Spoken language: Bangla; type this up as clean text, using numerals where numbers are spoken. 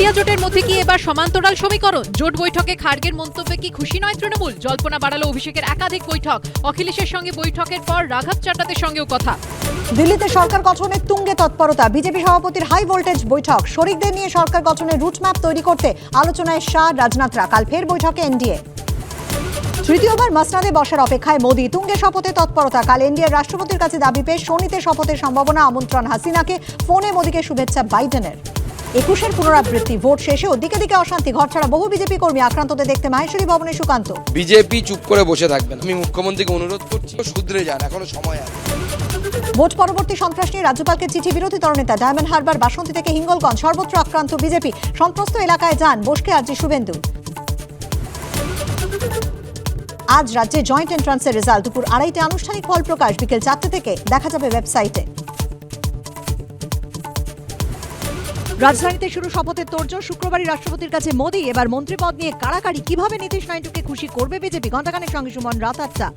ইন্ডিয়া জোটের মধ্যে কি এবার সমান্তরাল সমীকরণ? জোট বৈঠকে খার্গের মন্তব্যে কি খুশি নয় তৃণমূল? জল্পনা বাড়ালো অভিষেকের একাধিক বৈঠক। অখিলেশের সঙ্গে বৈঠকের পর রাঘব চাড্ডাদের সঙ্গেও কথা। দিল্লিতে সরকার গঠনের তুঙ্গে তৎপরতা। বিজেপি সভাপতির হাই ভোল্টেজ বৈঠক। শরিকদের নিয়ে সরকার গঠনের রুটম্যাপ তৈরি করতে আলোচনায় শাহ রাজনাথরা। কাল ফের বৈঠকে এনডিএ। তৃতীয়বার মাসনাদে বসার অপেক্ষায় মোদি। তুঙ্গে শপথে তৎপরতা। কাল এনডিএর রাষ্ট্রপতির কাছে দাবি পেশ শনিতে শপথের সম্ভাবনা। আমন্ত্রণ হাসিনাকে, ফোনে মোদিকে শুভেচ্ছা বাইডেনের। 21-এর পুনরাবৃত্তি। ভোট শেষেও দিকে দিকে অশান্তি। ঘর ছাড়া বহু বিজেপি কর্মী। আক্রান্তদের দেখতে মাহেশ্বরী ভবনে সুকান্ত। বিজেপি চুপ করে বসে থাকবে না। আমি মুখ্যমন্ত্রীকে অনুরোধ করছি, শুধরে যান, এখনো সময় আছে। ভোট পরবর্তী সন্ত্রাস নিয়ে রাজ্যপালকে চিঠি। বিরোধী দলনেতা। ডায়মন্ড হারবার, বাসন্তী থেকে হিঙ্গলগঞ্জ সর্বত্র আক্রান্ত বিজেপি। সন্ত্রস্ত এলাকায় যান বসকে আরজি শুভেন্দু। আজ রাজ্যে জয়েন্ট এন্ট্রান্সের রেজাল্ট। দুপুর 2:30 আনুষ্ঠানিক ফল প্রকাশ। বিকেল 4টে থেকে দেখা যাবে ওয়েবসাইটে। রাজধানীতে শুরু শপথের তোড়জোড়। শুক্রবারই রাষ্ট্রপতির কাছে মোদি। এবার মন্ত্রীপদ নিয়ে কাড়াকাড়ি। কিভাবে নীতিশ নাইডুকে খুশি করবে বিজেপি? ঘণ্টাখানেক সঙ্গে সুমন, রাত 8টা।